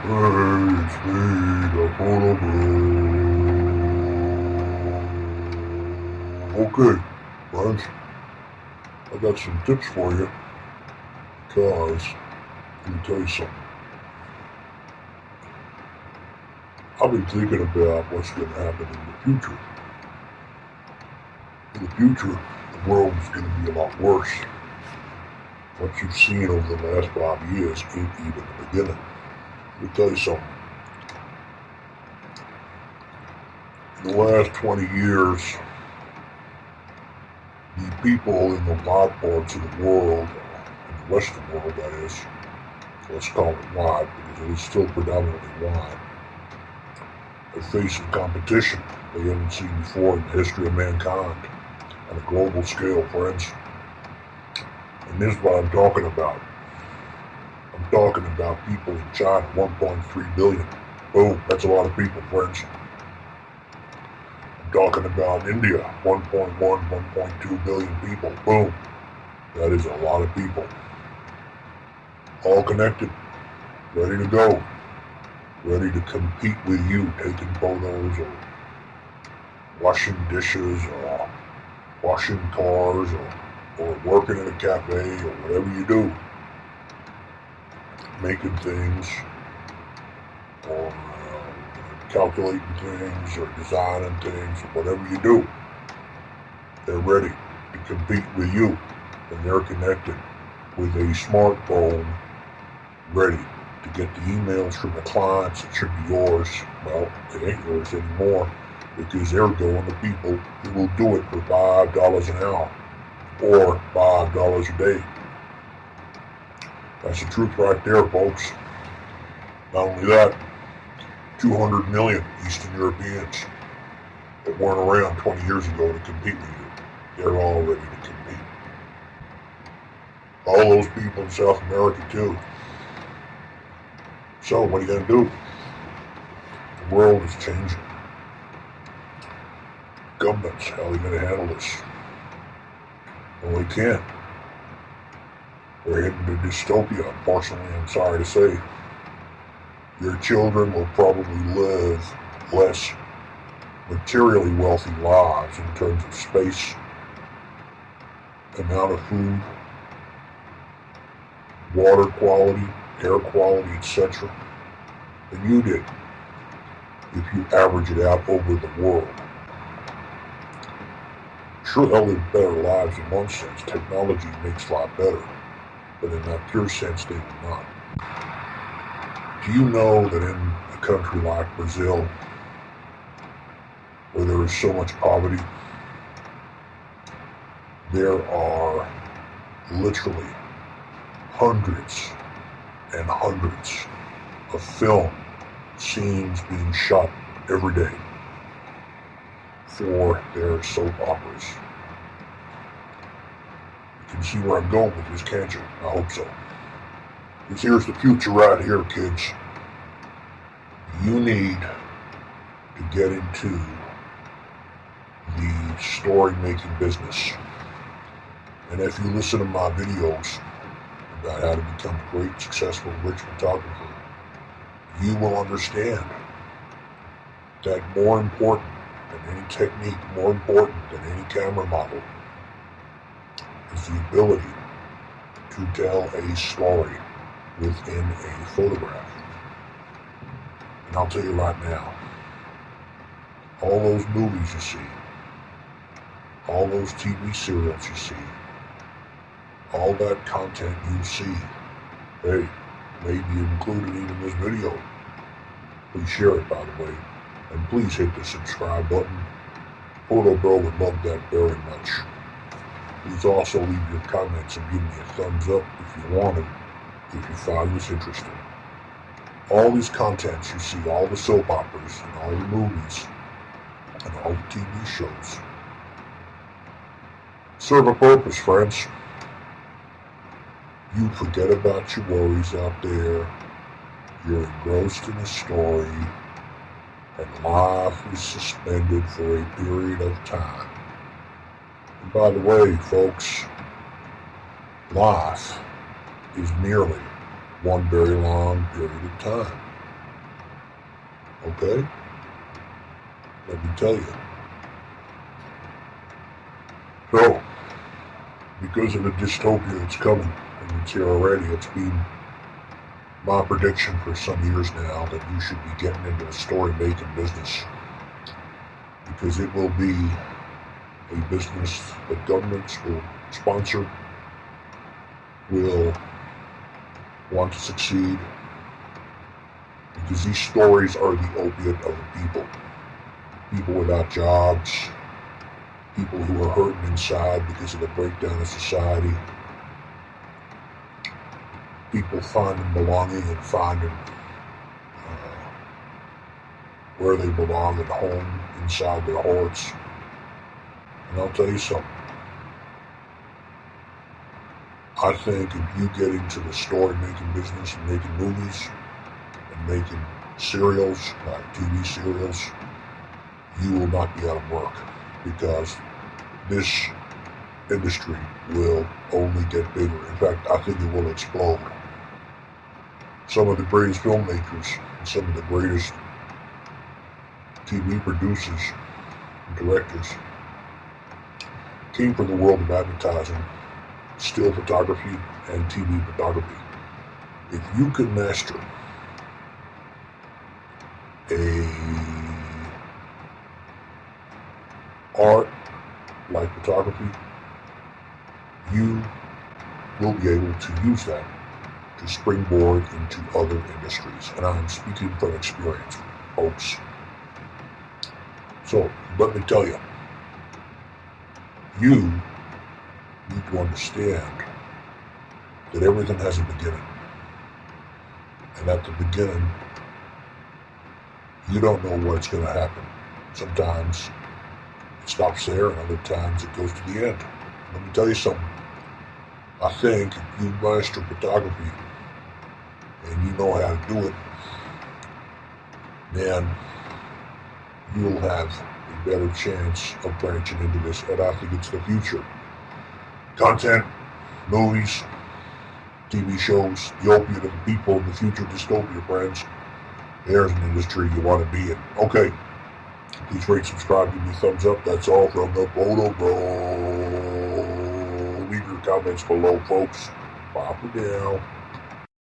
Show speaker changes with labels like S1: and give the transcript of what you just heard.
S1: Hey, it's me, the Fotobro. Okay, friends, I got some tips for you, because, let me tell you something. I've been thinking about what's going to happen in the future. In the future, the world is going to be a lot worse. What you've seen over the last 5 years ain't even the beginning. Let me tell you something. In the last 20 years, the people in the white parts of the world, in the Western world that is, let's call it white because it is still predominantly white, are facing competition they haven't seen before in the history of mankind on a global scale, friends. And this is what I'm talking about. I'm talking about people in China, 1.3 billion. Boom, that's a lot of people, friends. I'm talking about India, 1.1, 1.2 billion people. Boom, that is a lot of people. All connected, ready to go, ready to compete with you, taking photos or washing dishes or washing cars or working in a cafe or whatever you do, making things or calculating things or designing things or whatever you do. They're ready to compete with you, and they're connected with a smartphone, ready to get the emails from the clients that should be yours. Well, it ain't yours anymore, because they're going to people who will do it for $5 an hour or $5 a day. That's the truth right there, folks. Not only that, 200 million Eastern Europeans that weren't around 20 years ago to compete with you, they're all ready to compete. All those people in South America too. So what are you going to do? The world is changing. Governments, how are they going to handle this? Well, they can't. We're heading to dystopia, unfortunately, I'm sorry to say. Your children will probably live less materially wealthy lives in terms of space, amount of food, water quality, air quality, etc., than you did if you average it out over the world. Sure, they'll live better lives in one sense. Technology makes a lot better, but in that pure sense, they will not. Do you know that in a country like Brazil, where there is so much poverty, there are literally hundreds and hundreds of film scenes being shot every day for their soap operas? You can see where I'm going with this, can't you? I hope so. Because here's the future right here, kids. You need to get into the story-making business. And if you listen to my videos about how to become a great, successful, rich photographer, you will understand that more important than any technique, more important than any camera model, is the ability to tell a story within a photograph. And I'll tell you right now, all those movies you see, all those TV serials you see, all that content you see, hey, may be included in this video. Please share it, by the way, and please hit the subscribe button. Fotobro would love that very much. Please also leave your comments and give me a thumbs up if you want it, if you find this interesting. All these contents you see, all the soap operas and all the movies and all the TV shows, serve a purpose, friends. You forget about your worries out there. You're engrossed in a story, and life is suspended for a period of time. And by the way, folks, life is merely one very long period of time. Okay? Let me tell you. So, because of the dystopia that's coming, and it's here already, it's been my prediction for some years now that you should be getting into the story-making business. Because it will be a business that governments will sponsor, will want to succeed, because these stories are the opiate of the people. People without jobs, people who are hurting inside because of the breakdown of society, people finding belonging and finding where they belong at home, inside their hearts. And I'll tell you something. I think if you get into the story-making business and making movies and making serials, like TV serials, you will not be out of work, because this industry will only get bigger. In fact, I think it will explode. Some of the greatest filmmakers and some of the greatest TV producers and directors came from the world of advertising, still photography, and TV photography. If you can master a art like photography, you will be able to use that to springboard into other industries. And I'm speaking from experience, folks. So, let me tell you, you need to understand that everything has a beginning. And at the beginning, you don't know what's going to happen. Sometimes it stops there, and other times it goes to the end. Let me tell you something. I think if you master photography and you know how to do it, then you'll have a better chance of branching into this. And I think it's the future. Content, movies, TV shows, the opiate of the people, in the future dystopia, friends. There's an industry you want to be in. Okay. Please rate, subscribe, give me a thumbs up. That's all from the Fotobro. Leave your comments below, folks. Bye for now.